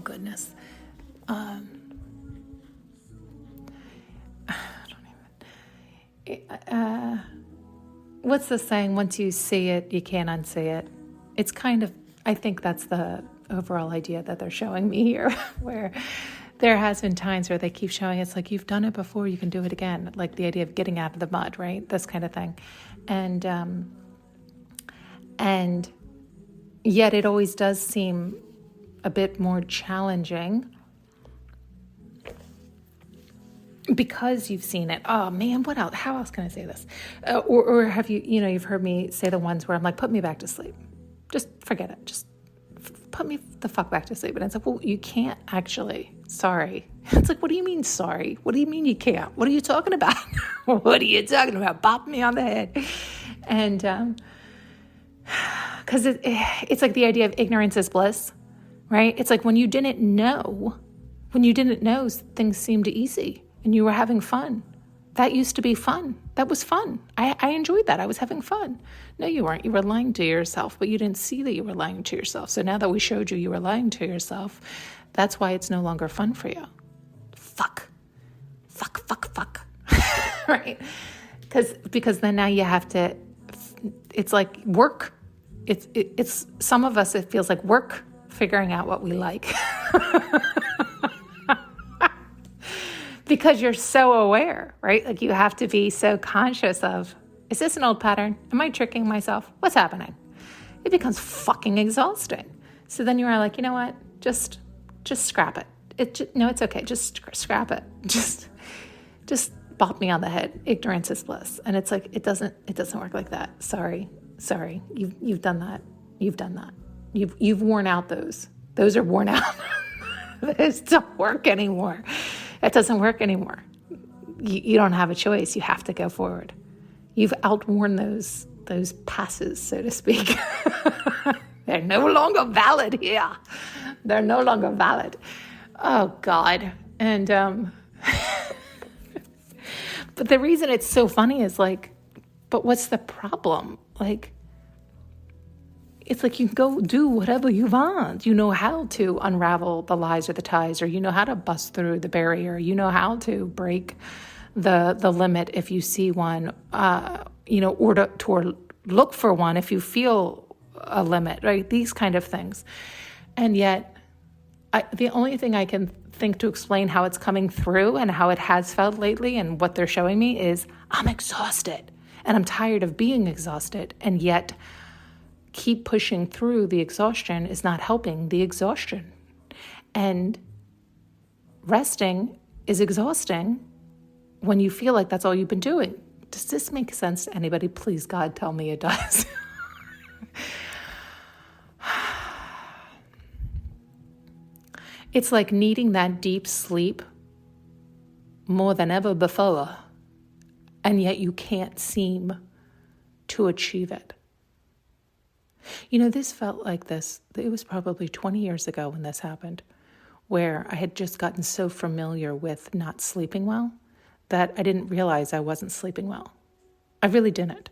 goodness. What's the saying? Once you see it, you can't unsee it. It's kind of, I think that's the overall idea that they're showing me here, where there has been times where they keep showing it's like, you've done it before, you can do it again. Like the idea of getting out of the mud, right? This kind of thing. And yet it always does seem a bit more challenging because you've seen it. Oh man, what else? How else can I say this? Or have you, you've heard me say the ones where I'm like, put me back to sleep. Just forget it. Just put me the fuck back to sleep. And it's like, well, you can't actually. Sorry. It's like, what do you mean sorry? What do you mean you can't? What are you talking about? What are you talking about? Bop me on the head. And because it's like the idea of ignorance is bliss, right? It's like when you didn't know, things seemed easy. And you were having fun. That used to be fun. That was fun. I enjoyed that. I was having fun. No, you weren't. You were lying to yourself, but you didn't see that you were lying to yourself. So now that we showed you were lying to yourself, that's why it's no longer fun for you. Fuck. Right? Because then now you have to, it's like work. It's some of us, it feels like work figuring out what we like. Because you're so aware, right? Like you have to be so conscious of, is this an old pattern? Am I tricking myself? What's happening? It becomes fucking exhausting. So then you are like, you know what? Just scrap it. It's okay. Just scrap it. Just bop me on the head. Ignorance is bliss. And it's like, it doesn't work like that. Sorry. You've done that. You've worn out those. Those are worn out. Those don't work anymore. It doesn't work anymore. You don't have a choice. You have to go forward. You've outworn those passes, so to speak. They're no longer valid here. They're no longer valid. Oh, God. And, but the reason it's so funny is like, but what's the problem? Like, it's like you can go do whatever you want. You know how to unravel the lies or the ties, or you know how to bust through the barrier. You know how to break the limit if you see one, or to look for one if you feel a limit, right? These kind of things. And yet, the only thing I can think to explain how it's coming through and how it has felt lately and what they're showing me is I'm exhausted and I'm tired of being exhausted, and yet keep pushing through the exhaustion is not helping the exhaustion. And resting is exhausting when you feel like that's all you've been doing. Does this make sense to anybody? Please, God, tell me it does. It's like needing that deep sleep more than ever before, and yet you can't seem to achieve it. This felt like this. It was probably 20 years ago when this happened, where I had just gotten so familiar with not sleeping well that I didn't realize I wasn't sleeping well. I really didn't.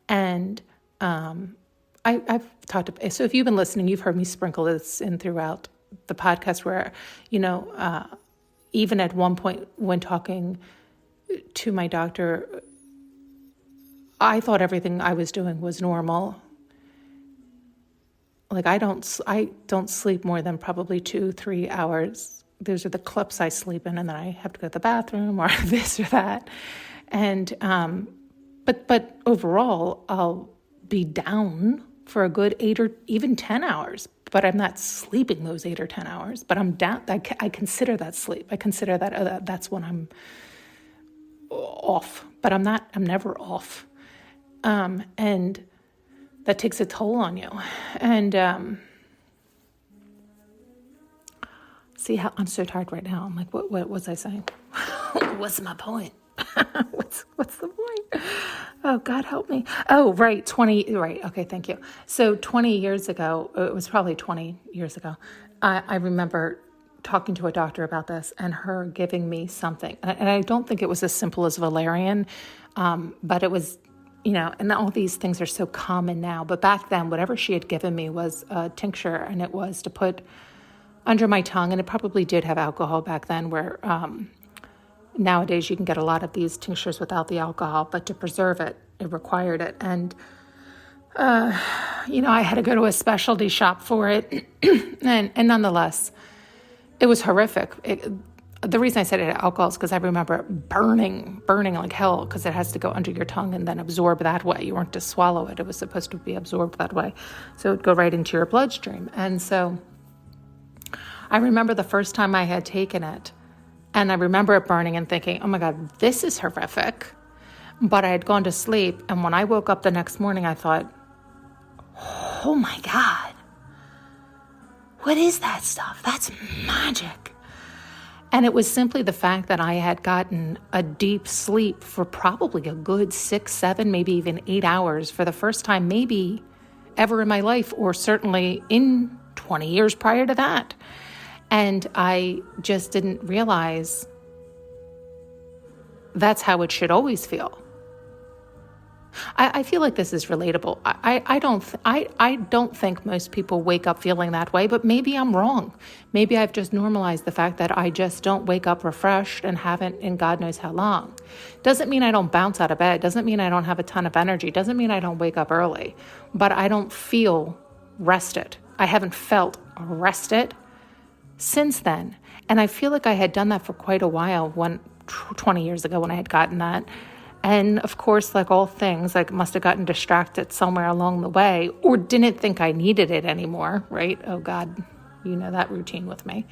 And I've talked about, so if you've been listening, you've heard me sprinkle this in throughout the podcast where, even at one point when talking to my doctor, I thought everything I was doing was normal. Like I don't sleep more than probably 2-3 hours. Those are the clips I sleep in, and then I have to go to the bathroom or this or that. And but overall, I'll be down for a good 8 or even 10 hours. But I'm not sleeping those 8 or 10 hours. But I'm down. I consider that sleep. I consider that that's when I'm off. But I'm not. I'm never off. And that takes a toll on you. And see how I'm so tired right now. I'm like, what was I saying? What's my point? What's the point? Oh, God help me. Oh, right. 20. Right. Okay. Thank you. So 20 years ago, it was probably 20 years ago. I remember talking to a doctor about this and her giving me something. And I don't think it was as simple as valerian, but it was, and all these things are so common now. But back then, whatever she had given me was a tincture, and it was to put under my tongue, and it probably did have alcohol back then, where nowadays you can get a lot of these tinctures without the alcohol, but to preserve it, it required it. And, I had to go to a specialty shop for it. and nonetheless, it was horrific. The reason I said it had alcohol is because I remember it burning like hell, because it has to go under your tongue and then absorb that way. You weren't to swallow it. It was supposed to be absorbed that way. So it would go right into your bloodstream. And so I remember the first time I had taken it, and I remember it burning and thinking, oh my God, this is horrific. But I had gone to sleep, and when I woke up the next morning, I thought, oh my God, what is that stuff? That's magic. And it was simply the fact that I had gotten a deep sleep for probably a good 6, 7, maybe even 8 hours for the first time maybe ever in my life, or certainly in 20 years prior to that. And I just didn't realize that's how it should always feel. I feel like this is relatable. I don't think most people wake up feeling that way, but maybe I'm wrong. Maybe I've just normalized the fact that I just don't wake up refreshed and haven't in God knows how long. Doesn't mean I don't bounce out of bed. Doesn't mean I don't have a ton of energy. Doesn't mean I don't wake up early, but I don't feel rested. I haven't felt rested since then. And I feel like I had done that for quite a while 20 years ago when I had gotten that. And of course, like all things, I must have gotten distracted somewhere along the way, or didn't think I needed it anymore, right? Oh God, you know that routine with me.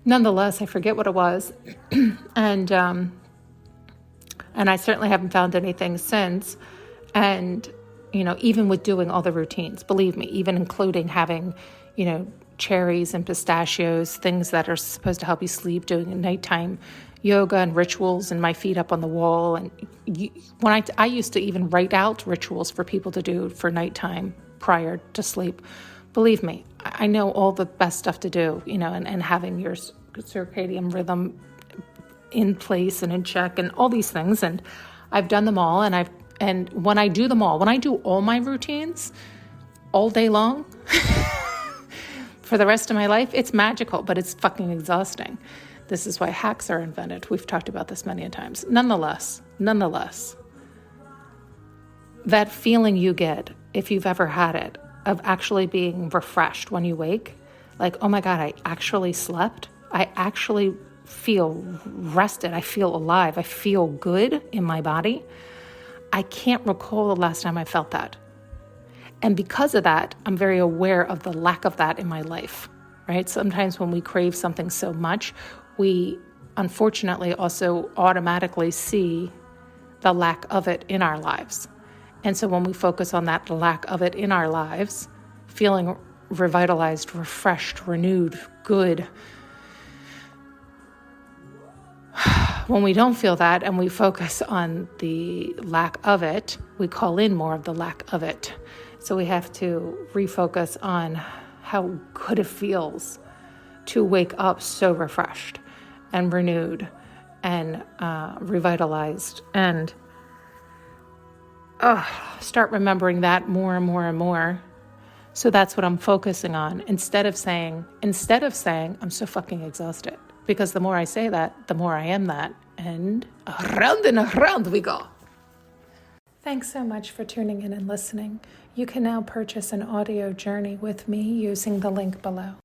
Nonetheless, I forget what it was. And I certainly haven't found anything since. And, even with doing all the routines, believe me, even including having, cherries and pistachios, things that are supposed to help you sleep, doing a nighttime yoga and rituals, and my feet up on the wall. And when I used to even write out rituals for people to do for nighttime prior to sleep. Believe me, I know all the best stuff to do, and having your circadian rhythm in place and in check and all these things. And I've done them all. And when I do them all, when I do all my routines all day long for the rest of my life, it's magical, but it's fucking exhausting. This is why hacks are invented. We've talked about this many times. Nonetheless, that feeling you get, if you've ever had it, of actually being refreshed when you wake, like, oh my God, I actually slept. I actually feel rested. I feel alive. I feel good in my body. I can't recall the last time I felt that. And because of that, I'm very aware of the lack of that in my life, right? Sometimes when we crave something so much, we unfortunately also automatically see the lack of it in our lives. And so when we focus on that lack of it in our lives, feeling revitalized, refreshed, renewed, good, when we don't feel that and we focus on the lack of it, we call in more of the lack of it. So we have to refocus on how good it feels to wake up so refreshed and renewed and revitalized, and start remembering that more and more and more. So that's what I'm focusing on, instead of saying I'm so fucking exhausted, because the more I say that, the more I am that, and around we go. Thanks so much for tuning in and listening. You can now purchase an audio journey with me using the link below.